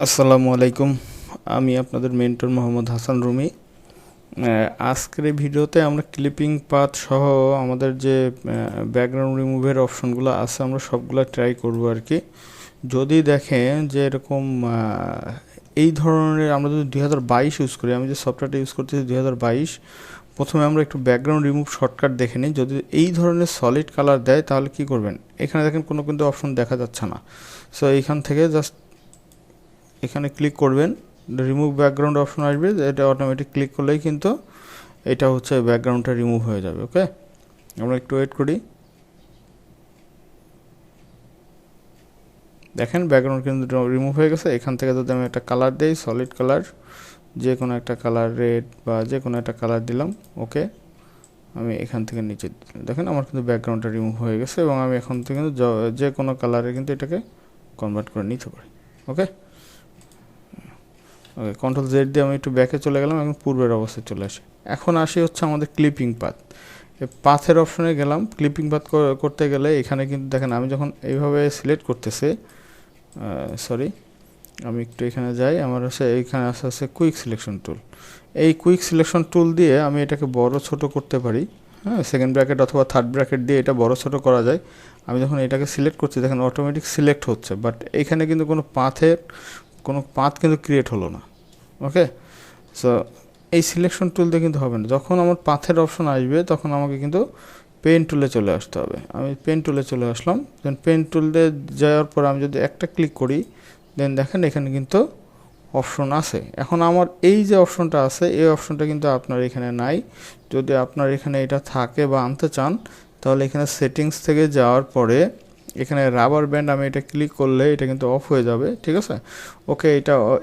আসসালামু আলাইকুম। আমি আপনাদের মেন্টর মোহাম্মদ হাসান রুমি। আজকের এই ভিডিওতে আমরা ক্লিপিং পাথ সহ আমাদের যে ব্যাকগ্রাউন্ড রিমুভের অপশনগুলো আছে আমরা সবগুলো ট্রাই করব আর কি। যদি দেখেন যে এরকম এই ধরনের আমরা যদি 2022 ইউজ করি, আমি যে সফটওয়্যারটা ইউজ করতেছি 2022, প্রথমে আমরা একটু ব্যাকগ্রাউন্ড রিমুভ শর্টকাট দেখে নিই। যদি এই ধরনের সলিড কালার দেয় তাহলে কি করবেন, এখানে দেখেন কোনো কিন্তু অপশন দেখা যাচ্ছে না। সো এইখান থেকে জাস্ট এখানে ক্লিক করবেন, রিমুভ ব্যাকগ্রাউন্ড অপশন আসবে, এটা অটোমেটিক ক্লিক করলেই কিন্তু এটা হচ্ছে ব্যাকগ্রাউন্ডটা রিমুভ হয়ে যাবে। ওকে, আমরা একটু ওয়েট করি। দেখেন ব্যাকগ্রাউন্ড কিন্তু রিমুভ হয়ে গেছে। এখান থেকে যদি আমি একটা কালার দিই, সলিড কালার, যে কোনো একটা কালার, রেড বা যে কোনো একটা কালার দিলাম। ওকে, আমি এখান থেকে নিচে দেখেন আমার কিন্তু ব্যাকগ্রাউন্ডটা রিমুভ হয়ে গেছে এবং আমি এখন থেকে কিন্তু যে কোনো কালারে কিন্তু এটাকে কনভার্ট করে নিতে পারি। ওকে ওকে, কন্ট্রোল জেড দিয়ে আমি একটু ব্যাকে চলে গেলাম, এখন পূর্বের অবস্থায় চলে আসি। এখন আসি হচ্ছে আমাদের ক্লিপিং পাথ। পাথের অপশনে গেলাম। ক্লিপিং পাথ করতে গেলে এখানে কিন্তু দেখেন আমি যখন এইভাবে সিলেক্ট করতেছি, সরি আমি একটু এখানে যাই, আমার হচ্ছে এইখানে আছে কুইক সিলেকশন টুল। এই কুইক সিলেকশন টুল দিয়ে আমি এটাকে বড় ছোট করতে পারি। হ্যাঁ, সেকেন্ড ব্র্যাকেট অথবা থার্ড ব্র্যাকেট দিয়ে এটা বড় ছোট করা যায়। আমি যখন এটাকে সিলেক্ট করছি দেখেন অটোমেটিক সিলেক্ট হচ্ছে, বাট এখানে কিন্তু কোনো পাথ কিন্তু ক্রিয়েট হলো না। ওকে, সো এই সিলেকশন টুল দিয়ে কিন্তু হবে না। যখন আমার পাথের অপশন আসবে তখন আমাকে কিন্তু পেন টুলে চলে আসতে হবে। আমি পেন টুলে চলে আসলাম। দেন পেন টুল দিয়ে যাওয়ার পর আমি যদি একটা ক্লিক করি, দেন দেখেন এখানে কিন্তু অপশন আছে। এখন আমার এই যে অপশনটা আছে এই অপশনটা কিন্তু আপনার এখানে নাই। যদি আপনার এখানে এটা থাকে বা আনতে চান তাহলে এখানে সেটিংস থেকে যাওয়ার পরে এখানে রাবার ব্যান্ড, আমি এটা ক্লিক করলে এটা কিন্তু অফ হয়ে যাবে। ঠিক আছে, ওকে,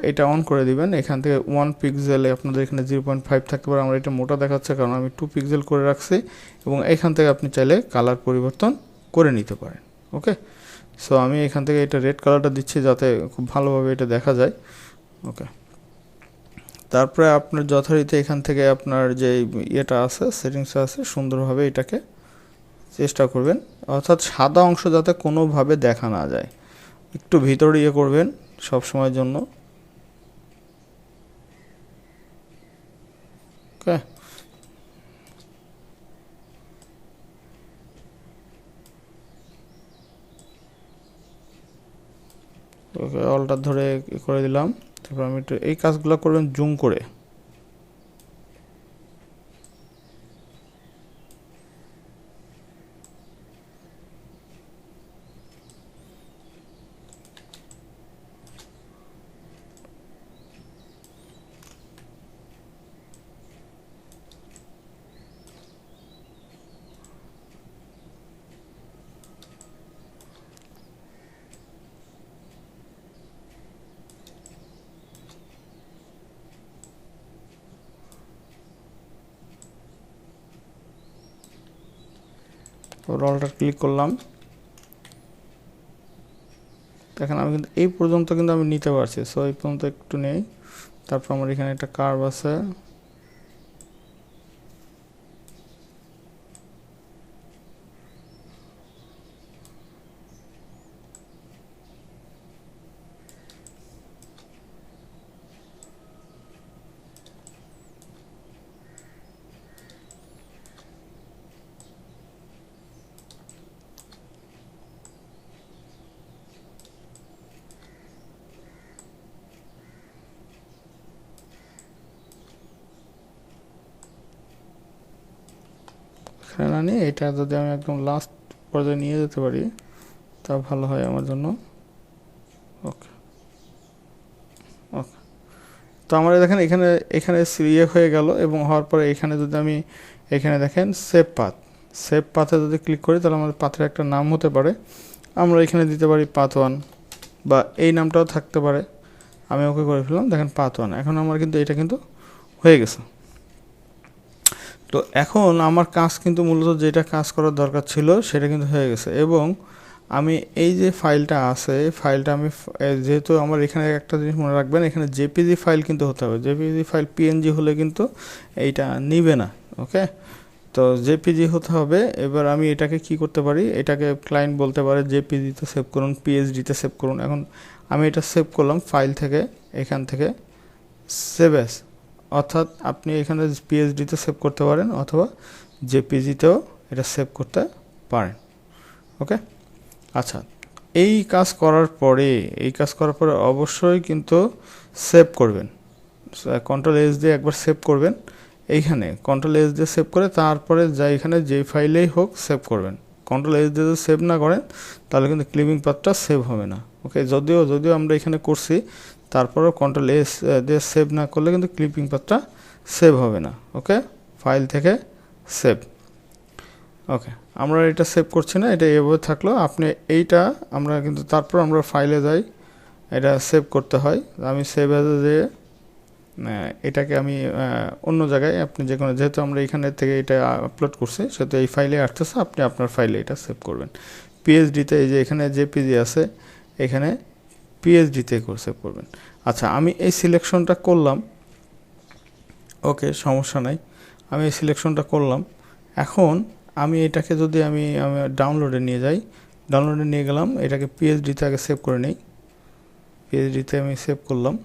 এটা অন করে দিবেন। এখান থেকে 1 পিক্সেলে আপনাদের এখানে 0.5 থাকতে পারে। আমরা এটা মোটা দেখাচ্ছে কারণ আমি 2 পিক্সেল করে রাখছি, এবং এখান থেকে আপনি চাইলে কালার পরিবর্তন করে নিতে পারেন। ওকে, সো আমি এখান থেকে এটা রেড কালারটা দিচ্ছি যাতে খুব ভালোভাবে এটা দেখা যায়। ওকে, তারপরে আপনার যথারীতি এখান থেকে আপনার যে ইয়েটা আছে, সেটিংসটা আছে, সুন্দরভাবে এটাকে চেষ্টা করবেন, অর্থাৎ সাদা অংশ যাতে কোনোভাবে দেখা না যায়। একটু ভিতরে ইয়ে করবেন সব সময়ের জন্য। ওকে, ওকে, অলটা ধরে করে দিলাম। তারপর আমি একটু এই কাজগুলো করবেন জুম করে। অলটা ক্লিক করলাম। দেখেন আমি কিন্তু এই পর্যন্ত কিন্তু আমি নিতে পারছি। সো এই পর্যন্ত একটু নেই। তারপর আমার এখানে একটা কার্ভ আছে। এখানে না নিয়ে এটা যদি আমি একদম লাস্ট পর্যায়ে নিয়ে যেতে পারি তা ভালো হয় আমার জন্য। ওকে, ওকে, তো আমার দেখেন এখানে এখানে ইয়ে হয়ে গেল, এবং হওয়ার পরে এখানে যদি আমি এখানে দেখেন সেভ পাথে যদি ক্লিক করি তাহলে আমাদের পাথের একটা নাম হতে পারে। আমরা এখানে দিতে পারি পাথ 1, বা এই নামটাও থাকতে পারে। আমি ওকে করে ফেললাম। দেখেন পাথ 1, এখন আমার কিন্তু এটা কিন্তু হয়ে গেছে। তো এখন আমার কাজ কিন্তু মূলত যেটা কাজ করার দরকার ছিল সেটা কিন্তু হয়ে গেছে। এবং আমি এই যে ফাইলটা আছে, ফাইলটা আমি যেহেতু আমার এখানে একটা জিনিস মনে রাখবেন, এখানে জেপিজি ফাইল কিন্তু হতে হবে। জেপিজি ফাইল পিএনজি হলে কিন্তু এইটা নিবে না। ওকে, তো জেপিজি হতে হবে। এবার আমি এটাকে কি করতে পারি, এটাকে ক্লায়েন্ট বলতে পারে জেপিজিতে সেভ করুন, পিএইচডিতে সেভ করুন। এখন আমি এটা সেভ করলাম ফাইল থেকে, এখান থেকে সেভ অ্যাজ, অর্থাৎ আপনি এখানে পিএইচডিতে সেভ করতে পারেন অথবা জেপিজিতেও এটা সেভ করতে পারেন। ওকে, আচ্ছা, এই কাজ করার পরে অবশ্যই কিন্তু সেভ করবেন। কন্ট্রোল এস দিয়ে একবার সেভ করবেন, এইখানে কন্ট্রোল এস দিয়ে সেভ করে তারপরে যা এখানে যে ফাইলেই হোক সেভ করবেন। কন্ট্রোল এস দিয়ে যদি সেভ না করেন তাহলে কিন্তু ক্লিপিং পাথটা সেভ হবে না। ওকে, যদিও আমরা এখানে করছি, তারপরেও কন্ট্রোল এস দিয়ে সেভ না করলে কিন্তু ক্লিপিং পাথটা সেভ হবে না। ওকে, ফাইল থেকে সেভ। ওকে, আমরা এটা সেভ করছি না, এটা এভাবে থাকলো। আপনি এইটা আমরা কিন্তু তারপর আমরা ফাইলে যাই, এটা সেভ করতে হয়। আমি সেভ অ্যাজে যেয়ে এটাকে আমি অন্য জায়গায়, আপনি যে কোনো, যেহেতু আমরা এখানে থেকে এটা আপলোড করছি সেহেতু এই ফাইলে আসতেছে, আপনি আপনার ফাইলে এটা সেভ করবেন। পিএইচডিতে এই যে এখানে জেপিজি আছে, এখানে পিএইচডিতে সেভ করবেন। আচ্ছা, আমি এই সিলেকশনটা করলাম, ওকে সমস্যা নাই, আমি এই সিলেকশনটা করলাম। এখন আমি এটাকে যদি আমি ডাউনলোডে নিয়ে যাই, ডাউনলোডে নিয়ে গেলাম, এটাকে পিএইচডিতে আগে সেভ করে নিই। পিএইচডিতে আমি সেভ করলাম।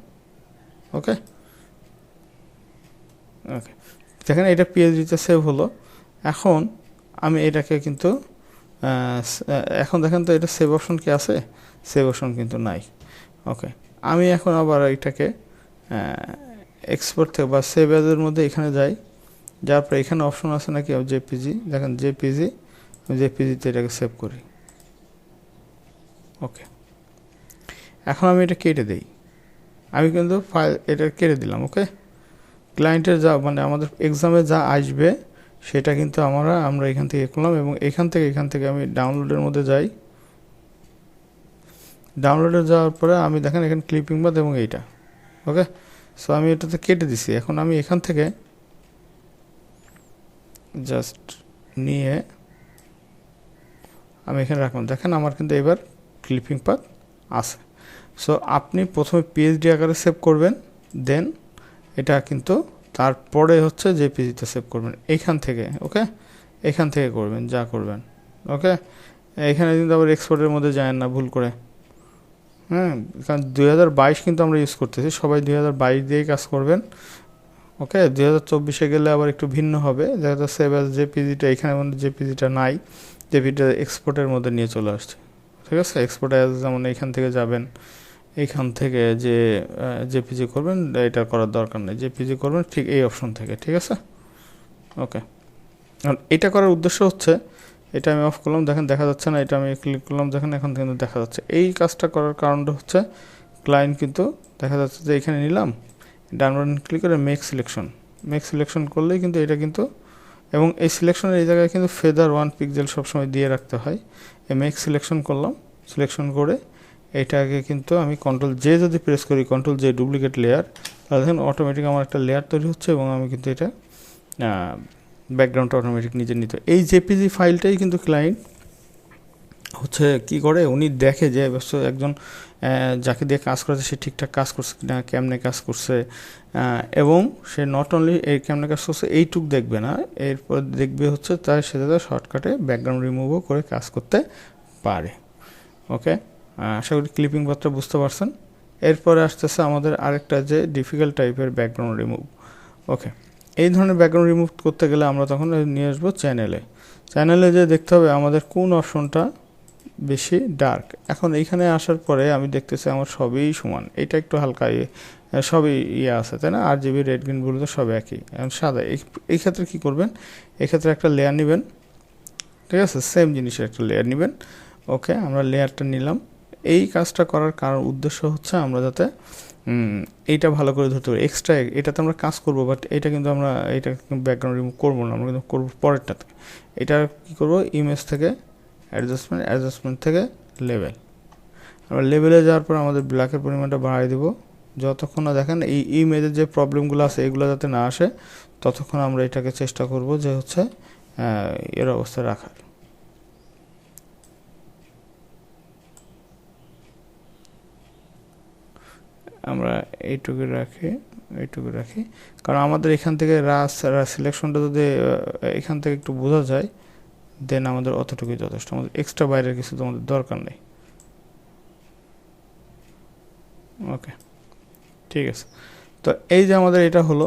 ওকে, ওকে, দেখেন এটা পিএইচডিতে সেভ হলো। এখন আমি এটাকে কিন্তু এখন দেখেন তো এটা সেভ অপশন কি আছে? সেভ অপশন কিন্তু নাই। ওকে, আমি এখন আবার এটাকে এক্সপোর্ট থেকে বা সেভ অ্যাজের মধ্যে এখানে যাই, যার পরে এখানে অপশন আছে নাকি জেপিজি, দেখেন জেপিজি, আমি জেপিজিতে এটাকে সেভ করি। ওকে, এখন আমি এটা কেটে দিই, আমি কিন্তু ফাইল এটা কেটে দিলাম। ওকে, ক্লায়েন্টের যা মানে আমাদের এক্সামে যা আসবে সেটা কিন্তু আমরা এখান থেকে করলাম, এবং এখান থেকে আমি ডাউনলোডের মধ্যে যাই। ডাউনলোডে যাওয়ার পরে আমি দেখেন এখানে ক্লিপিং বাদ এবং এইটা। ওকে, সো আমি এটাতে কেটে দিছি। এখন আমি এখান থেকে জাস্ট নিয়ে আমি এখানে রাখলাম, দেখেন আমার কিন্তু এবার ক্লিপিং পাথ আছে। সো আপনি প্রথমে পিএইচডি আকারে সেভ করবেন, দেন এটা কিন্তু তারপরে হচ্ছে জেপিজিতে সেভ করবেন এইখান থেকে। ওকে, এখান থেকে করবেন যা করবেন। ওকে, এখানে কিন্তু আবার এক্সপোর্টের মধ্যে যায় না ভুল করে। হ্যাঁ, কারণ 2022 কিন্তু আমরা ইউজ করতেছি, সবাই 2022 দিয়েই কাজ করবেন। ওকে, 2024-এ গেলে আবার একটু ভিন্ন হবে, যেহেতু সেভ অ্যাজ জেপিজিটা এখানে মধ্যে জেপিজিটা নাই, জেপিজিটা এক্সপোর্টের মধ্যে নিয়ে চলে আসছে। ঠিক আছে, এক্সপোর্ট অ্যাজ যেমন এইখান থেকে যাবেন, এইখান থেকে যে জেপিজি করবেন এটা করার দরকার নেই, জেপিজি করবেন ঠিক এই অপশন থেকে। ঠিক আছে, ওকে, এটা করার উদ্দেশ্য হচ্ছে, এটা আমি অফ করলাম, দেখেন দেখা যাচ্ছে না, এটা আমি ক্লিক করলাম, দেখেন এখন কিন্তু দেখা যাচ্ছে। এই কাজটা করার কারণটা হচ্ছে ক্লায়েন্ট কিন্তু দেখা যাচ্ছে যে এখানে নিলাম, ডান বাটন ক্লিক করে মেক সিলেকশন করলেই কিন্তু এটা কিন্তু, এবং এই সিলেকশনের এই জায়গায় কিন্তু ফেদার 1 পিক্সেল সবসময় দিয়ে রাখতে হয়। এই মেক সিলেকশন করলাম, সিলেকশন করে এটাকে কিন্তু আমি কন্ট্রোল জে যদি প্রেস করি, কন্ট্রোল জে ডুপ্লিকেট লেয়ার, তাহলে দেখেন অটোমেটিক আমার একটা লেয়ার তৈরি হচ্ছে, এবং আমি কিন্তু এটা ব্যাকগ্রাউন্ডটা অটোমেটিক নিজে নিতে। এই জেপিজি ফাইলটাই কিন্তু ক্লায়েন্ট হচ্ছে কি করে, উনি দেখে যে একজন যাকে দিয়ে কাজ করেছে সে ঠিকঠাক কাজ করছে কিনা, কেমনে কাজ করছে, এবং সে নট অনলি এই কেমনে কাজ করছে এইটুক দেখবে না, এরপর দেখবে হচ্ছে তার সাথে শর্টকাটে ব্যাকগ্রাউন্ড রিমুভও করে কাজ করতে পারে। ওকে, আশা করি ক্লিপিং পাথটা বুঝতে পারছেন। এরপরে আসতেছে আমাদের আরেকটা যে ডিফিকাল্ট টাইপের ব্যাকগ্রাউন্ড রিমুভ। ওকে, এই ধরনের ব্যাকগ্রাউন্ড রিমুভ করতে গেলে আমরা তখন নিয়ে আসবো চ্যানেলে যে দেখতে হবে আমাদের কোন অপশনটা বেশি ডার্ক। এখন এইখানে আসার পরে আমি দেখতেছি আমার সবই সমান, এটা একটু হালকা সবই আছে, তাই না? RGB রেড গ্রিন ব্লু তো সব একই, এখন সাদা। এই ক্ষেত্রে কী করবেন, এক্ষেত্রে একটা লেয়ার নেবেন। ঠিক আছে, সেম জিনিসের একটা লেয়ার নেবেন। ওকে, আমরা লেয়ারটা নিলাম। এই কাজটা করার কারণ উদ্দেশ্য হচ্ছে আমরা যাতে এইটা ভালো করে ধরতে পারি। এক্সট্রা এটাতে আমরা কাজ করব, বাট এটা কিন্তু আমরা এটা ব্যাকগ্রাউন্ড রিমুভ করবো না, আমরা কিন্তু করবো পরেরটাতে। এটা কী করবো, ইমেজ থেকে অ্যাডজাস্টমেন্ট থেকে লেভেল, আমরা লেভেলে যাওয়ার পর আমাদের ব্ল্যাকের পরিমাণটা বাড়াই দেবো। যতক্ষণ না দেখেন এই ইমেজের যে প্রবলেমগুলো আছে এগুলো যাতে না আসে, ততক্ষণ আমরা এটাকে চেষ্টা করব যে হচ্ছে এর অবস্থা রাখার। আমরা এইটুকু রাখি, কারণ আমাদের এখান থেকে সিলেকশনটা যদি এখান থেকে একটু বোঝা যায়, দেন আমাদের অতটুকুই যথেষ্ট, আমাদের এক্সট্রা বাইরের কিছু তো আমাদের দরকার নেই। ওকে, ঠিক আছে। তো এই যে আমাদের এটা হলো,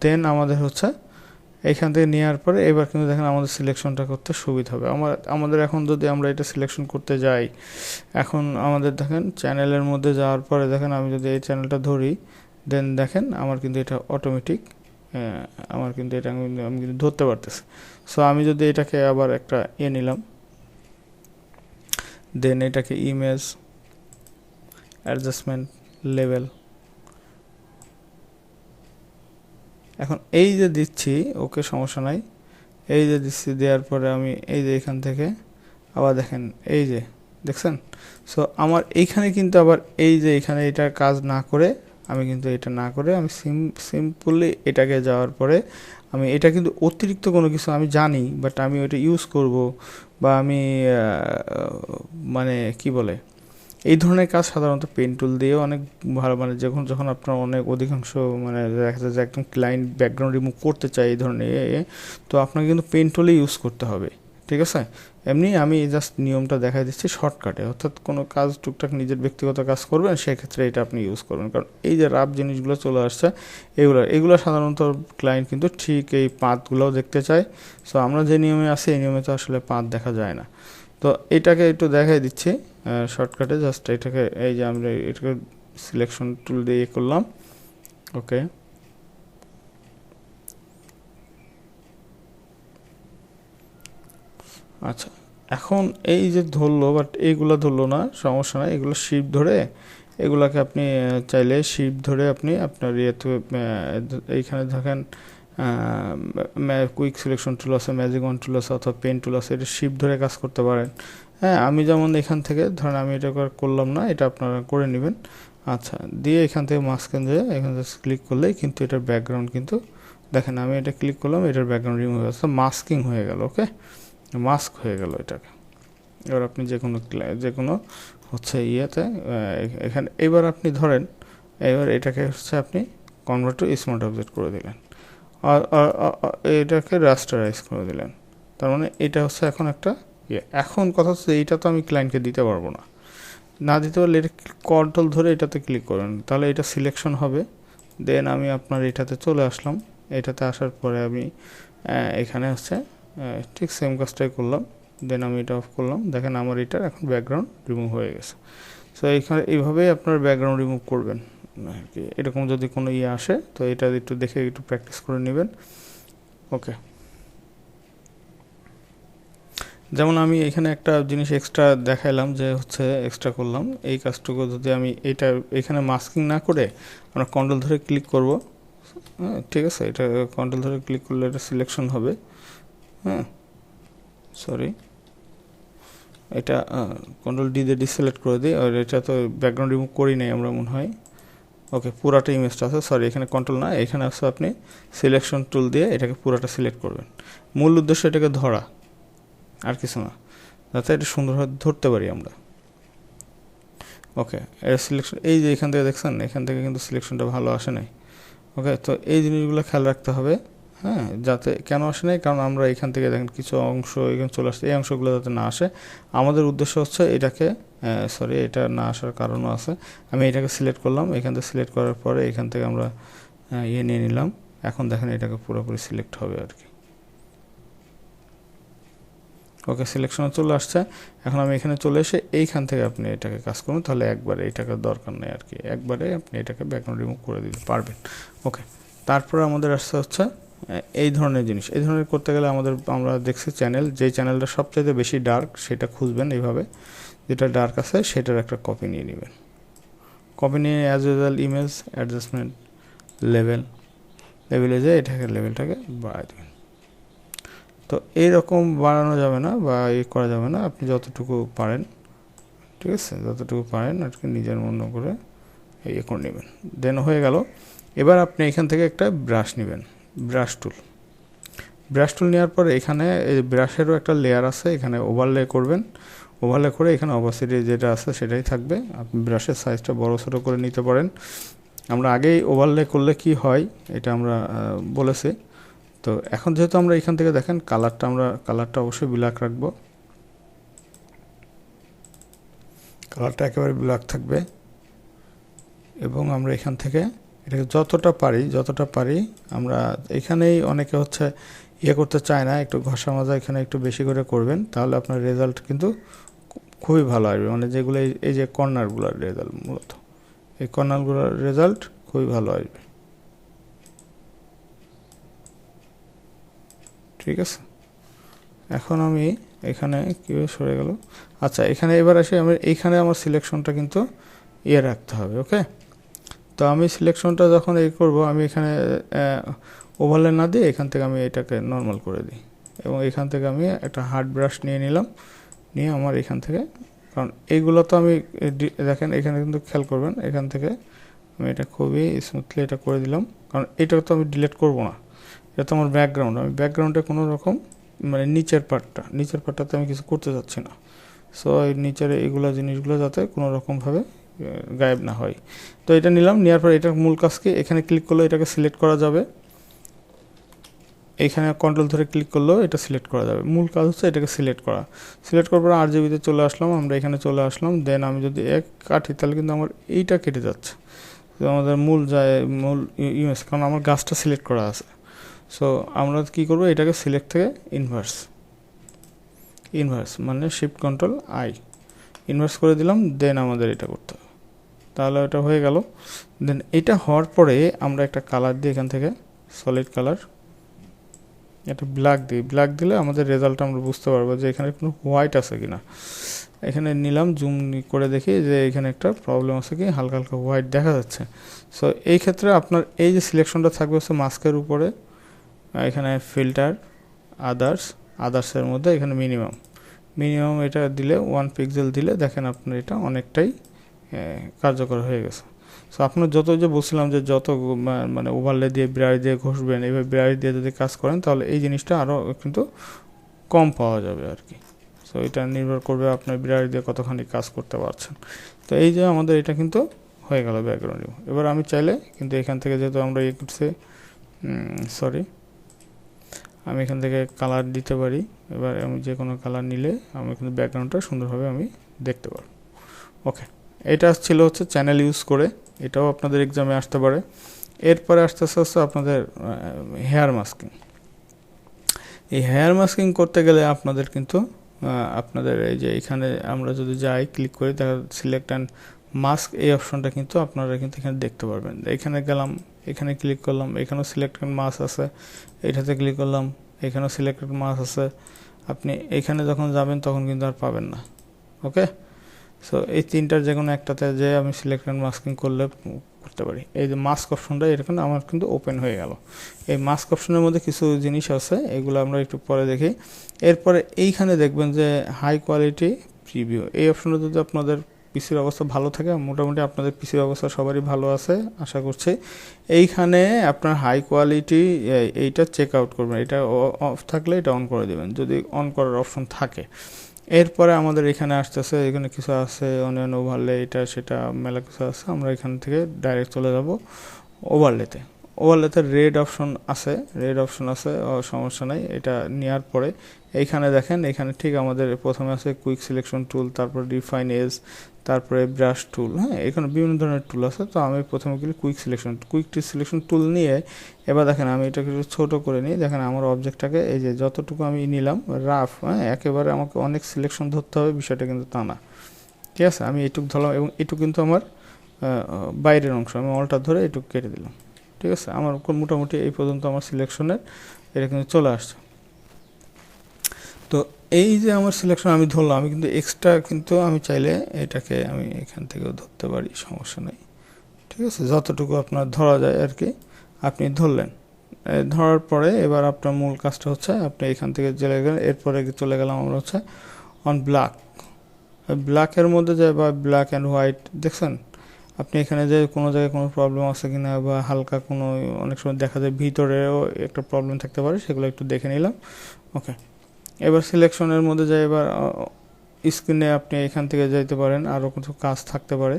দেন আমাদের হচ্ছে এইখান থেকে নেওয়ার পরে এবার কিন্তু দেখেন আমাদের সিলেকশনটা করতে সুবিধা হবে। আমাদের এখন যদি আমরা এটা সিলেকশন করতে যাই, এখন আমাদের দেখেন চ্যানেলের মধ্যে যাওয়ার পরে দেখেন আমি যদি এই চ্যানেলটা ধরি, দেন দেখেন আমার কিন্তু এটা অটোমেটিক, আমার কিন্তু এটা আমি কিন্তু ধরতে পারতেছি। সো আমি যদি এটাকে আবার একটা নিলাম, দেন এটাকে ইমেজ অ্যাডজাস্টমেন্ট লেভেল, এখন এই যে দিচ্ছি, ওকে সমস্যা নাই, এই যে দিচ্ছি, দেওয়ার পরে আমি এই যে এখান থেকে আবার দেখেন এই যে দেখছেন। সো আমার এইখানে কিন্তু আবার এই যে এখানে এটা কাজ না করে, আমি কিন্তু এটা না করে আমি সিম্পলি এটাকে যাওয়ার পরে আমি এটা কিন্তু অতিরিক্ত কোনো কিছু আমি জানি, বাট আমি ওইটা ইউজ করব, বা আমি মানে কি বলে, এই ধরনের কাজ সাধারণত পেন টুল দিয়েও অনেক ভালো, মানে যখন আপনার অনেক অধিকাংশ মানে দেখা যায় যে একদম ক্লায়েন্ট ব্যাকগ্রাউন্ড রিমুভ করতে চাই এই ধরনের, তো আপনাকে কিন্তু পেন টুলই ইউজ করতে হবে, ঠিক আছে। এমনি আমি জাস্ট নিয়মটা দেখাই দিচ্ছি শর্টকাটে, অর্থাৎ কোনো কাজ টুকটাক নিজের ব্যক্তিগত কাজ করবেন সেক্ষেত্রে এটা আপনি ইউজ করবেন, কারণ এই যে রাফ জিনিসগুলো চলে আসছে এগুলো সাধারণত ক্লায়েন্ট কিন্তু ঠিক এই পাথগুলোও দেখতে চায়। সো আমরা যে নিয়মে আছি এই নিয়মে তো আসলে পাথ দেখা যায় না। তো এটাকে একটু দেখাই দিচ্ছি শর্টকাটে, জাস্ট এটাকে এই যে আমরা এটাকে সিলেকশন টুল দিয়ে করলাম, ওকে। আচ্ছা, এখন এই যে ধরলো, বাট এইগুলো ধরলো না, সমস্যা নাই, এগুলো শিফট ধরে এগুলাকে আপনি চাইলে শিফট ধরে আপনি আপনার ইয়েতে এইখানে দেখেন কুইক সিলেকশন টুল আছে, ম্যাজিক ওয়ান টুল আছে, অথবা পেন টুল আছে, এটা শিফট ধরে কাজ করতে পারেন। হ্যাঁ, আমি যেমন এখান থেকে ধরেন আমি এটা করলাম না, এটা আপনারা করে নেবেন। আচ্ছা, দিয়ে এখান থেকে মাঝখান দিয়ে এখান থেকে ক্লিক করলেই কিন্তু এটার ব্যাকগ্রাউন্ড কিন্তু দেখেন, আমি এটা ক্লিক করলাম, এটার ব্যাকগ্রাউন্ড রিমুভ হয়ে গেছে, মাস্কিং হয়ে গেল, ওকে, মাস্ক হয়ে গেল এটাকে। এবার আপনি যে কোনো হচ্ছে ইয়েতে এখানে এবার আপনি ধরেন, এবার এটাকে হচ্ছে আপনি কনভার্ট টু স্মার্ট অবজেক্ট করে দিলেন, আর এটাকে রাস্টারাইজ করে দিলেন, তার মানে এটা হচ্ছে এখন একটা এখন কথা হচ্ছে এইটা তো আমি ক্লায়েন্টকে দিতে পারবো না দিতে পারলে এটা কন্ট্রোল ধরে এটাতে ক্লিক করেন, তাহলে এটা সিলেকশন হবে। দেন আমি আপনার এটাতে চলে আসলাম, এটাতে আসার পরে আমি এখানে হচ্ছে ঠিক সেম কাজটাই করলাম, দেন আমি এটা অফ করলাম, দেখেন আমার এটার এখন ব্যাকগ্রাউন্ড রিমুভ হয়ে গেছে। সো এইভাবেই আপনার ব্যাকগ্রাউন্ড রিমুভ করবেন আর কি। এরকম যদি কোনো আসে তো এটা একটু দেখে একটু প্র্যাকটিস করে নেবেন, ওকে। যেমন আমি এখানে একটা জিনিস এক্সট্রা দেখাইলাম, যে হচ্ছে এক্সট্রা করলাম এই কাজটুকু, যদি আমি এটা এখানে মাস্কিং না করে আমরা কন্ট্রোল ধরে ক্লিক করব, হ্যাঁ ঠিক আছে, এটা কন্ট্রোল ধরে ক্লিক করলে এটা সিলেকশন হবে, হ্যাঁ সরি, এটা কন্ট্রোল ডি দিয়ে ডিসিলেক্ট করে দিই, আর এটা তো ব্যাকগ্রাউন্ড রিমুভ করি নাই আমরা মনে হয়, ওকে, পুরাটা ইমেজটা আছে, সরি এখানে কন্ট্রোল না, এখানে আছে আপনি সিলেকশন টুল দিয়ে এটাকে পুরাটা সিলেক্ট করবেন। মূল উদ্দেশ্য এটাকে ধরা, আর কিছু না, যাতে এটা সুন্দরভাবে ধরতে পারি আমরা, ওকে। এটা সিলেকশন, এই যে এখান থেকে দেখছেন, এখান থেকে কিন্তু সিলেকশনটা ভালো আসে নাই, ওকে। তো এই জিনিসগুলো খেয়াল রাখতে হবে, হ্যাঁ, যাতে কেন আসে নাই, কারণ আমরা এখান থেকে দেখেন কিছু অংশ এখানে চলে আসছে, এই অংশগুলো যাতে না আসে, আমাদের উদ্দেশ্য হচ্ছে এটাকে সরি এটা না আসার কারণও আছে। আমি এটাকে সিলেক্ট করলাম, এখান থেকে সিলেক্ট করার পরে এখান থেকে আমরা নিয়ে নিলাম, এখন দেখেন এটাকে পুরোপুরি সিলেক্ট হবে আর কি, ওকে। সিলেকশনে চলে আসছে, এখন আমি এখানে চলে এসে এইখান থেকে আপনি এটাকে কাজ করুন, তাহলে একবারে এটাকে দরকার নেই আর কি, একবারে আপনি এটাকে ব্যাকগ্রাউন্ড রিমুভ করে দিতে পারবেন, ওকে। তারপরে আমাদের আসছে হচ্ছে এই ধরনের জিনিস, এই ধরনের করতে গেলে আমরা দেখছি যেই চ্যানেলটা সবচাইতে বেশি ডার্ক সেটা খুঁজবেন, এইভাবে যেটা ডার্ক আছে সেটার একটা কপি নিয়ে নেবেন, কপি নিয়ে অ্যাজ ইউজুয়াল ইমেজ অ্যাডজাস্টমেন্ট লেভেলে যেয়ে এটাকে লেভেলটাকে বাড়াই দেবেন। তো এইরকম বাড়ানো যাবে না বা করা যাবে না, আপনি যতটুকু পারেন, ঠিক আছে, যতটুকু পারেন আর কি নিজের মনে করে করে নেবেন, দেন হয়ে গেল। এবার আপনি এখান থেকে একটা ব্রাশ নেবেন, ব্রাশ টুল নেওয়ার পরে এখানে এই ব্রাশেরও একটা লেয়ার আছে, এখানে ওভারলে করবেন, ওভারলে করে এখানে অপাসিটি যেটা আছে সেটাই থাকবে, আপনি ব্রাশের সাইজটা বড় ছোটো করে নিতে পারেন। আমরা আগেই ওভারলে করলে কি হয় এটা আমরা বলেছি। তো এখন যেহেতু আমরা এখান থেকে দেখেন কালারটা অবশ্যই ব্ল্যাক রাখবো, কালারটা একেবারে ব্ল্যাক থাকবে, এবং আমরা এখান থেকে এটাকে যতটা পারি আমরা এখানেই অনেকে হচ্ছে করতে চায় না, একটু ঘষা মাজা এখানে একটু বেশি করে করবেন, তাহলে আপনার রেজাল্ট কিন্তু খুবই ভালো আসবে। মানে যেগুলো এই যে কর্নারগুলোর রেজাল্ট, মূলত এই কর্নারগুলোর রেজাল্ট খুবই ভালো আসবে। ঠিক আছে, এখন আমি এখানে কীভাবে সরে গেল, আচ্ছা এখানে এবার আসি, আমি এইখানে আমার সিলেকশনটা কিন্তু রাখতে হবে। ওকে, তো আমি সিলেকশনটা যখন করব, আমি এখানে ওভারলে না দিয়ে এখান থেকে আমি এটাকে নর্মাল করে দিই, এবং এখান থেকে আমি একটা হার্ড ব্রাশ নিয়ে নিলাম, নিয়ে আমার এখান থেকে, কারণ এইগুলো তো আমি দেখেন এখানে কিন্তু খেয়াল করবেন, এখান থেকে আমি এটা খুবই স্মুথলি এটা করে দিলাম, কারণ এটা তো আমি ডিলিট করব না, এটা তো আমার ব্যাকগ্রাউন্ড, আমি ব্যাকগ্রাউন্ডে কোনো রকম মানে নিচের পার্টটাতে আমি কিছু করতে চাচ্ছি না। সো এই নিচের এইগুলো জিনিসগুলো যাতে কোনো রকমভাবে গায়েব না হয়। তো এটা নিলাম, নেওয়ার পর এটার মূল কাজকে এখানে ক্লিক করলে এটাকে সিলেক্ট করা যাবে, এখানে কন্ট্রোল ধরে ক্লিক করলেও এটা সিলেক্ট করা যাবে। মূল কাজ হচ্ছে এটাকে সিলেক্ট করার পর RGBতে চলে আসলাম, আমরা এখানে চলে আসলাম, দেন আমি যদি কাটি তাহলে কিন্তু আমার এইটা কেটে যাচ্ছে, আমাদের মূল ইমেজ, কারণ আমার গাছটা সিলেক্ট করা আছে। সো আমরা কি করব, এটাকে সিলেক্ট থেকে ইনভার্স মানে শিফট কন্ট্রোল I ইনভার্স করে দিলাম, দেন আমাদের এটা করতে হবে, তাহলে এটা হয়ে গেল। দেন এটা হওয়ার পরে আমরা একটা কালার দিই, এখান থেকে সলিড কালার, এটা ব্ল্যাক দিলে আমাদের রেজাল্টটা আমরা বুঝতে পারবো যে এখানে কোনো হোয়াইট আছে কিনা। এখানে নিলাম, জুম করে দেখি যে এখানে একটা প্রবলেম আছে কি, হালকা হালকা হোয়াইট দেখা যাচ্ছে। সো এই ক্ষেত্রে আপনার এই যে সিলেকশনটা থাকবে হচ্ছে মাস্কের উপরে, এখানে ফিল্টার আদার্সের মধ্যে এখানে মিনিমাম এটা দিলে 1 পিক্সেল দিলে দেখেন আপনার এটা অনেকটাই কার্যকর হয়ে গেছে। সো আপনার যত যে বলছিলাম যে যত মানে ওভারলে দিয়ে ব্রাশ দিয়ে ঘষবেন, এইভাবে ব্রাশ দিয়ে যদি কাজ করেন তাহলে এই জিনিসটা আরও কিন্তু কম পাওয়া যাবে আর কি। সো এটা নির্ভর করবে আপনার ব্রাশ দিয়ে কতখানি কাজ করতে পারছেন। তো এই যে আমাদের এটা কিন্তু হয়ে গেল ব্যাকগ্রাউন্ড। এবার আমি চাইলে কিন্তু এখান থেকে যেহেতু আমরা করছি, আমি এখান থেকে কালার দিতে পারি। এবার আমি যে কোনো কালার নিলে আমি কিন্তু ব্যাকগ্রাউন্ডটা সুন্দরভাবে আমি দেখতে পারবো। ওকে, এটা ছিল হচ্ছে চ্যানেল ইউজ করে, এটাও আপনাদের এক্সামে আসতে পারে। এরপরে আসতে আপনাদের হেয়ার মাস্কিং। এই হেয়ার মাস্কিং করতে গেলে আপনাদের কিন্তু আপনাদের এই যে এখানে আমরা যদি যাই ক্লিক করি, তাহলে সিলেক্ট অ্যান্ড মাস্ক এই অপশনটা কিন্তু আপনারা কিন্তু এখানে দেখতে পারবেন। এখানে গেলাম, এখানে ক্লিক করলাম, এখানেও সিলেক্টেড মাস্ক আছে, এটাতে ক্লিক করলাম, এখানেও সিলেক্টেড মাস্ক আছে। আপনি এখানে যখন যাবেন তখন কিন্তু আর পাবেন না। ওকে, সো এই তিনটার যে কোনো একটাতে যে আমি সিলেক্টেড মাস্কিং করতে পারি। এই যে মাস্ক অপশনটা এরকম আমার কিন্তু ওপেন হয়ে গেল। এই মাস্ক অপশনের মধ্যে কিছু জিনিস আছে, এগুলো আমরা একটু পরে দেখি। এরপরে এইখানে দেখবেন যে হাই কোয়ালিটি প্রিভিউ, এই অপশনটা যদি আপনাদের পিসির অবস্থা ভালো থাকে, মোটামুটি আপনাদের পিসির অবস্থা সবারই ভালো আছে আশা করছি, এইখানে আপনার হাই কোয়ালিটি এইটা চেক আউট করবেন। এটা অফ থাকলে এটা অন করে দেবেন যদি অন করার অপশন থাকে। এরপরে আমাদের এখানে আসতেছে, এখানে কিছু আছে অনিয়ন ওভারলে, এটা সেটা মেলা কিছু আছে। আমরা এখান থেকে ডাইরেক্ট চলে যাব ওভারলেতে। রেড অপশন আছে, সমস্যা নাই। এটা নেওয়ার পরে এইখানে দেখেন, এখানে ঠিক আমাদের প্রথমে আছে কুইক সিলেকশন টুল, তারপর রিফাইন এজ, তারপরে ব্রাশ টুল। হ্যাঁ, এখানে বিভিন্ন ধরনের টুল আছে। তো আমি প্রথমে কুইক সিলেকশন টুল নিয়ে এবার দেখেন আমি এটা কিছু ছোটো করে নিই। দেখেন আমার অবজেক্টটাকে এই যে যতটুকু আমি নিলাম রাফ, হ্যাঁ, একেবারে আমাকে অনেক সিলেকশন ধরতে হবে বিষয়টা কিন্তু তা না। ঠিক আছে, আমি এইটুকু ধরলাম এবং এটুকু কিন্তু আমার বাইরের অংশ, আমি অলটা ধরে এটুকু কেটে দিলাম। ঠিক আছে, আমার মোটামুটি এই পর্যন্ত আমার সিলেকশনের এটা কিন্তু চলে আসছে। তো এই যে আমার সিলেকশন আমি ধরলাম, আমি কিন্তু এক্সট্রা কিন্তু আমি চাইলে এটাকে আমি এখান থেকেও ধরতে পারি, সমস্যা নেই। ঠিক আছে, যতটুকু আপনার ধরা যায় আর কি আপনি ধরলেন। ধরার পরে এবার আপনার মূল কাজটা হচ্ছে আপনি এখান থেকে চলে গেলেন। এরপরে চলে গেলাম আমরা হচ্ছে অন ব্ল্যাকের মধ্যে যায় বা ব্ল্যাক অ্যান্ড হোয়াইট। দেখছেন আপনি এখানে যে কোনো জায়গায় কোনো প্রবলেম আছে কিনা, বা হালকা কোনো অনেক সময় দেখা যায় ভিতরেও একটা প্রবলেম থাকতে পারে, সেগুলো একটু দেখে নিলাম। ওকে, এবার সিলেকশনের মধ্যে যাই, এবার স্ক্রিনে আপনি এখান থেকে যাইতে পারেন, আরও কিছু কাজ থাকতে পারে,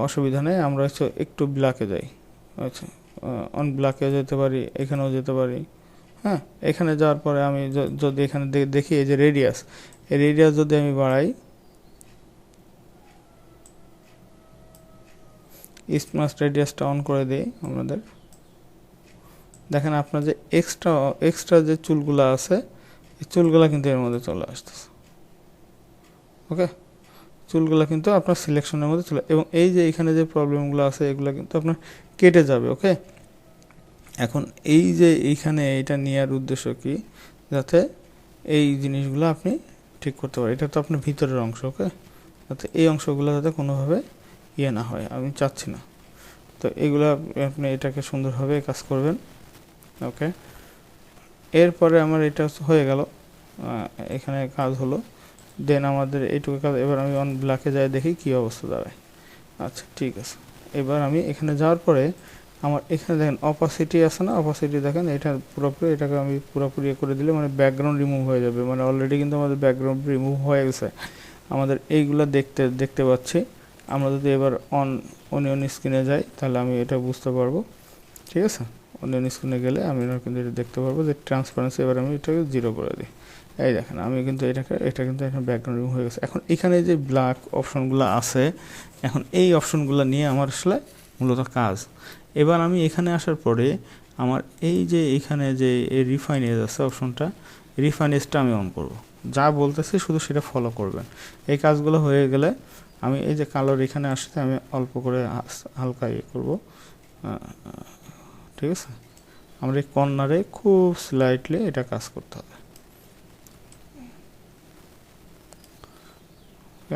অসুবিধা নেই। আমরা একটু ব্ল্যাকে যাই। আচ্ছা, অন ব্ল্যাকে যেতে পারি, এখানেও যেতে পারি। হ্যাঁ, এখানে যাওয়ার পরে আমি যদি এখানে দেখি এই যে রেডিয়াস, এই রেডিয়াস যদি আমি বাড়াই, স্মার্ট রেডিয়াসটা অন করে দিই আমাদের। দেখেন আপনার যে এক্সট্রা যে চুলগুলো আছে এই চুলগুলো কিন্তু এর মধ্যে চলে আসতেছে। ওকে, চুলগুলো কিন্তু আপনার সিলেকশনের মধ্যে চলে, এবং এই যে এখানে যে প্রবলেমগুলো আছে এগুলো কিন্তু আপনার কেটে যাবে। ওকে, এখন এই যে এইখানে এইটা নেওয়ার উদ্দেশ্য কি, যাতে এই জিনিসগুলো আপনি ঠিক করতে পারেন। এটা তো আপনার ভিতরের অংশ। ওকে, যাতে এই অংশগুলো যাতে কোনোভাবে ইয়ে না হয়, আমি চাচ্ছি না। তো এগুলো আপনি এটাকে সুন্দরভাবে কাজ করবেন। ওকে, এরপরে আমার এটা হয়ে গেল, এখানে কাজ হলো। দেন আমাদের এইটুকু কাজ, এবার আমি অন ব্ল্যাকে যাই দেখি কী অবস্থা দাঁড়ায়। আচ্ছা ঠিক আছে, এবার আমি এখানে যাওয়ার পরে আমার এখানে দেখেন অপাসিটি আছে না, অপাসিটি দেখেন এটা পুরোপুরি, এটাকে আমি পুরোপুরি করে দিলে মানে ব্যাকগ্রাউন্ড রিমুভ হয়ে যাবে। মানে অলরেডি কিন্তু আমাদের ব্যাকগ্রাউন্ড রিমুভ হয়ে গেছে, আমাদের এইগুলো দেখতে পাচ্ছি। আমরা যদি এবার অনিয়ন স্ক্রিনে যাই তাহলে আমি এটা বুঝতে পারবো। ঠিক আছে, অনিয়ন স্ক্রিনে গেলে আমি কিন্তু এটা দেখতে পারবো যে ট্রান্সপারেন্সি, এবার আমি এটাকে 0 করে দিই। এই দেখেন আমি কিন্তু এটা কিন্তু এখন ব্যাকগ্রাউন্ড রিমুভ হয়ে গেছে। এখন এখানে যে ব্ল্যাক অপশনগুলো আছে, এখন এই অপশনগুলো নিয়ে আমার আসলে মূলত কাজ। এবার আমি এখানে আসার পরে আমার এই যে এখানে যে রিফাইনেজ আছে অপশনটা, রিফাইনেজটা আমি অন করব। যা বলতেছি শুধু সেটা ফলো করবেন। এই কাজগুলো হয়ে গেলে আমি এই যে কালার এখানে আসতে আমি অল্প করে হালকা ইয়ে করবো। ঠিক আছে, আমরা এই কর্নারে খুব স্লাইটলি এটা কাজ করতে হবে।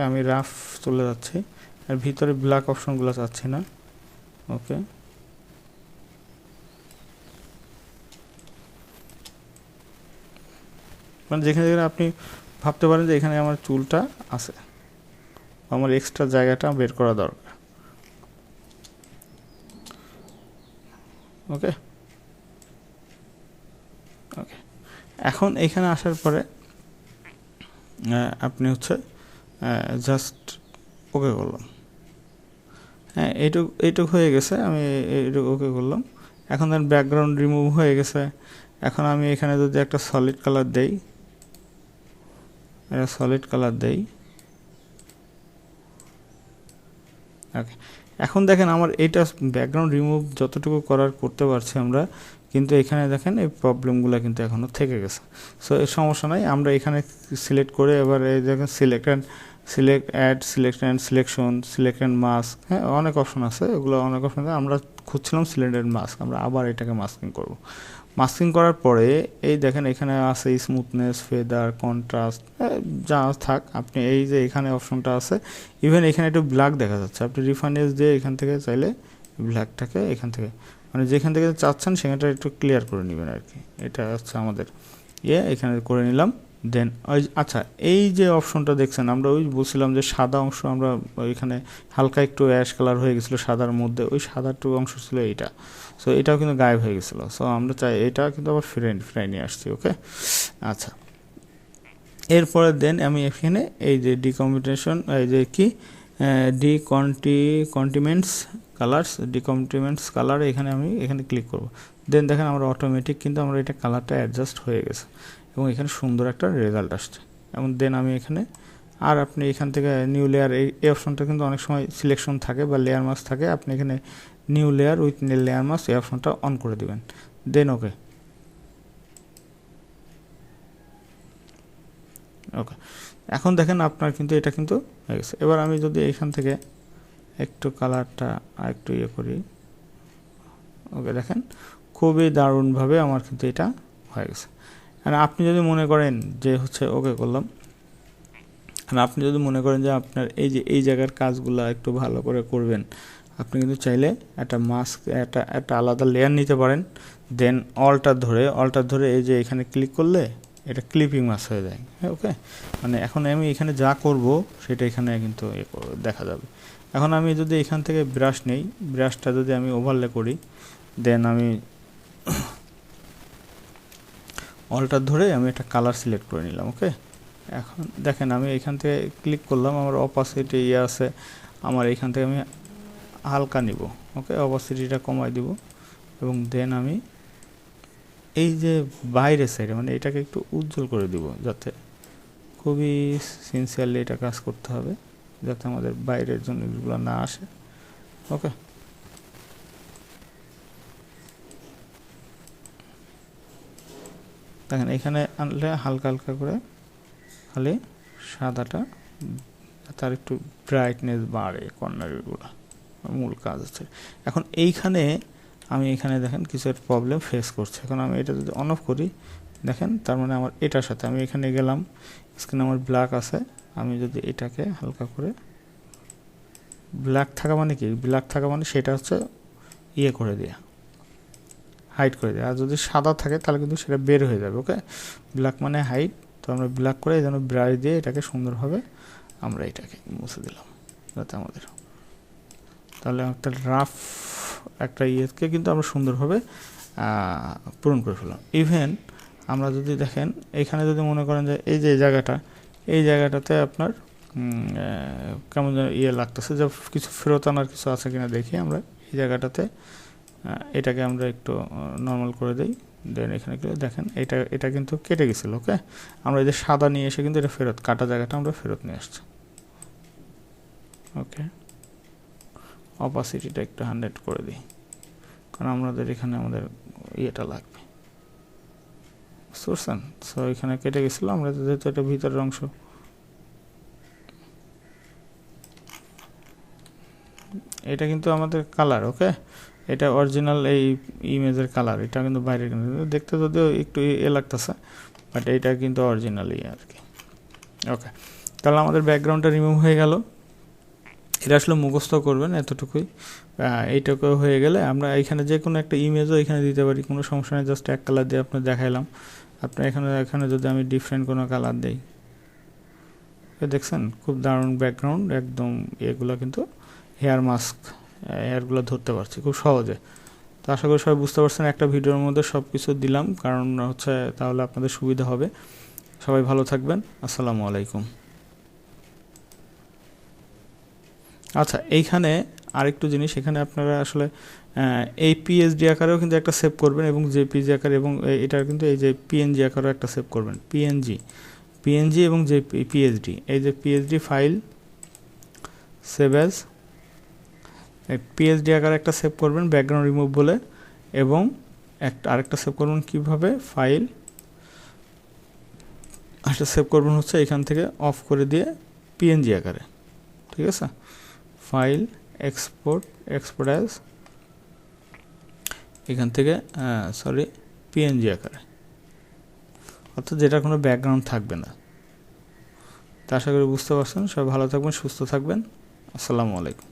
আমি রাফ চলে যাচ্ছি, আর ভিতরে ব্ল্যাক অপশনগুলো চাচ্ছি না। ওকে, মানে যেখানে যেখানে আপনি ভাবতে পারেন যে এখানে আমার চুলটা আছে, আমার এক্সট্রা জায়গাটা বের করা দরকার। ওকে ওকে, এখন এখানে আসার পরে আপনি হচ্ছে জাস্ট ওকে করলাম। হ্যাঁ, এইটুকু হয়ে গেছে, আমি এইটুকু ওকে করলাম। এখন দেন ব্যাকগ্রাউন্ড রিমুভ হয়ে গেছে। এখন আমি এখানে যদি একটা সলিড কালার দেই, ওকে, এখন দেখেন আমার এইটা ব্যাকগ্রাউন্ড রিমুভ যতটুকু করতে পারছি আমরা, কিন্তু এখানে দেখেন এই প্রবলেমগুলো কিন্তু এখনও থেকে গেছে। সো এর সমস্যা নাই, আমরা এখানে সিলেক্ট করে এবার এই দেখেন সিলেক্ট অ্যান্ড মাস্ক, হ্যাঁ অনেক অপশন আছে, এগুলো অনেক অপশন আছে। আমরা খুঁজছিলাম সিলেক্ট অ্যান্ড মাস্ক, আমরা আবার এটাকে মাস্কিং করব। মাস্কিং করার পরে এই দেখেন এখানে আছে স্মুথনেস, ফেদার, কন্ট্রাস্ট, যা থাক। আপনি এই যে এখানে অপশনটা আছে, ইভেন এখানে একটু ব্ল্যাক দেখা যাচ্ছে, আপনি রিফাইনেস দিয়ে এখান থেকে চাইলে ব্ল্যাকটাকে এখান থেকে মানে যেখান থেকে চাচ্ছেন সেখানটা একটু ক্লিয়ার করে নেবেন আর কি। এটা হচ্ছে আমাদের এখানে করে নিলাম। দেন আচ্ছা, এই যে অপশনটা দেখছেন, আমরা ওই বলছিলাম যে সাদা অংশ আমরা ওইখানে হালকা একটু অ্যাশ কালার হয়ে গেছিলো সাদার মধ্যে, ওই সাদাটু অংশ ছিল এইটা। সো এটাও কিন্তু গায়েব হয়ে গেছিলো। সো আমরা চাই এটা কিন্তু আবার ফিরাই নিয়ে আসছি। ওকে, আচ্ছা, এরপরে দেন আমি এখানে এই যে ডিকম্বিনেশন, এই যে কি ডিকন্টিমেন্টস কালার, এখানে আমি এখানে ক্লিক করব। দেন দেখেন আমরা অটোমেটিক কিন্তু আমরা এটা কালারটা অ্যাডজাস্ট হয়ে গেছে, এবং এখানে সুন্দর একটা রেজাল্ট আসছে। এবং দেন আমি এখানে আর আপনি এখান থেকে নিউ লেয়ার, এই অপশনটা কিন্তু অনেক সময় সিলেকশন থাকে বা লেয়ার মাস্ক থাকে, আপনি এখানে new layer with layer mask এই অপশনটা অন করে দিবেন। দেন ওকে এখন দেখেন আপনার কিন্তু এটা কিন্তু হয়ে গেছে। এবার আমি যদি এখান থেকে একটু কালারটা আর একটু ইয়ে করি, ওকে দেখেন খুবই দারুণভাবে আমার কিন্তু এটা হয়ে গেছে। আর আপনি যদি মনে করেন যে হচ্ছে ওকে করলাম, আর আপনি যদি মনে করেন যে আপনার এই জায়গার কাজগুলো একটু ভালো করে করবেন, আপনি কিন্তু চাইলে একটা মাস্ক একটা আলাদা লেয়ার নিতে পারেন। দেন অল্টার ধরে এই যে এখানে ক্লিক করলে এটা ক্লিপিং মাস্ক হয়ে যায়। হ্যাঁ, ওকে, মানে এখন আমি এখানে যা করব সেটা এখানে কিন্তু দেখা যাবে। এখন আমি যদি এখান থেকে ব্রাশ নেই, ব্রাশটা যদি আমি ওভারলে করি, দেন আমি অল্টার ধরে আমি একটা কালার সিলেক্ট করে নিলাম। ওকে, এখন দেখেন আমি এখান থেকে ক্লিক করলাম, আমার অপাসিটি আছে, আমার এখান থেকে আমি হালকা নিব। ওকে, অপাসিটিটা কমাই দিব, এবং দেন আমি এই যে বাইরের সাইডে মানে এটাকে একটু উজ্জ্বল করে দিব, যাতে খুবই সিনসিয়ারলি এটা কাজ করতে হবে, যাতে আমাদের বাইরের জন্য এগুলো না আসে। ওকে, দেখেন এখানে আনলে হালকা হালকা করে খালি সাদাটা তার একটু ব্রাইটনেস বাড়ে, কর্নারগুলো মূল কাজ হচ্ছে। এখন এইখানে আমি এখানে দেখেন কিছু একটা প্রবলেম ফেস করছে। এখন আমি এটা যদি অন অফ করি দেখেন, তার মানে আমার এটার সাথে আমি এখানে গেলাম, স্ক্রিনে আমার ব্ল্যাক আছে, আমি যদি এটাকে হালকা করে, ব্ল্যাক থাকা মানে কি, ব্ল্যাক থাকা মানে সেটা হচ্ছে ইয়ে করে দেয়া, হাইড করে দেয়। আর যদি সাদা থাকে তাহলে কিন্তু সেটা বের হয়ে যাবে। ওকে, ব্ল্যাক মানে হাইড, তো আমরা ব্ল্যাক করে এই জন্য ব্রাশ দিয়ে এটাকে সুন্দরভাবে আমরা এটাকে মুছে দিলাম যাতে আমাদের, তাহলে একটা রাফ একটা ইয়েকে কিন্তু আমরা সুন্দরভাবে পূরণ করে ফেললাম। ইভেন আমরা যদি দেখেন এখানে যদি মনে করেন যে এই যে জায়গাটা, এই জায়গাটাতে আপনার কেমন যেন ইয়ে লাগতেছে, যে কিছু ফেরত আনার কিছু আছে কিনা দেখি আমরা এই জায়গাটাতে, এটাকে আমরা একটু নর্মাল করে দিই। দেন এখানে দেখেন এটা কিন্তু কেটে গেছিলো। ওকে, আমরা এই যে সাদা নিয়ে এসে কিন্তু এটা ফেরত, কাটা জায়গাটা আমরা ফেরত নিয়ে আসছি। ওকে, অপাসিটিটা একটু 100 করে দিই, কারণ আমাদের এখানে আমাদের ইয়েটা লাগবে, বুঝছেন? সো এখানে কেটে গেছিলো, আমরা যেহেতু এটা ভিতরের অংশ, এটা কিন্তু আমাদের কালার। ওকে, এটা অরিজিনাল এই ইমেজের কালার, এটা কিন্তু বাইরে দেখতে যদিও একটু এ লাগতেছে, বাট এইটা কিন্তু অরিজিনালই আর কি। ওকে, তাহলে আমাদের ব্যাকগ্রাউন্ডটা রিমুভ হয়ে গেল। এটা আসলে মুখস্থ করবেন এতটুকুই। এইটুকু হয়ে গেলে আমরা এখানে যে কোনো একটা ইমেজও এখানে দিতে পারি, কোনো সমস্যা নেই। জাস্ট এক কালার দিয়ে আপনার দেখাইলাম। আপনার এখানে যদি আমি ডিফারেন্ট কোনো কালার দিই, দেখছেন খুব দারুণ ব্যাকগ্রাউন্ড, একদম এগুলো কিন্তু হেয়ার মাস্ক, হেয়ারগুলো ধরতে পারছি খুব সহজে। তো আশা করি সবাই বুঝতে পারছেন, একটা ভিডিওর মধ্যে সব কিছু দিলাম, কারণ হচ্ছে তাহলে আপনাদের সুবিধা হবে। সবাই ভালো থাকবেন, আসসালামু আলাইকুম। আচ্ছা, এইখানে আরেকটু জিনিস, এখানে আপনারা আসলে এই পিএসডি আকারেও কিন্তু একটা সেভ করবেন, এবং জেপিজি আকার, এবং এটার কিন্তু এই যে পিএনজি আকারেও একটা সেভ করবেন। পিএনজি এবং যে পিএসডি, এই যে PSD file save as, PSD আকারে একটা সেভ করবেন ব্যাকগ্রাউন্ড রিমুভ বলে, এবং আরেকটা সেভ করবেন কিভাবে, ফাইল একটা সেভ করবেন হচ্ছে এখান থেকে অফ করে দিয়ে পিএনজি আকারে। ঠিক আছে, ফাইল এক্সপোর্ট অ্যাজ, এখান থেকে পিএনজি আকারে, অর্থাৎ যেটা কোনো ব্যাকগ্রাউন্ড থাকবে না। তা আশা করি বুঝতে পারছেন। সবাই ভালো থাকবেন, সুস্থ থাকবেন, আসসালামু আলাইকুম।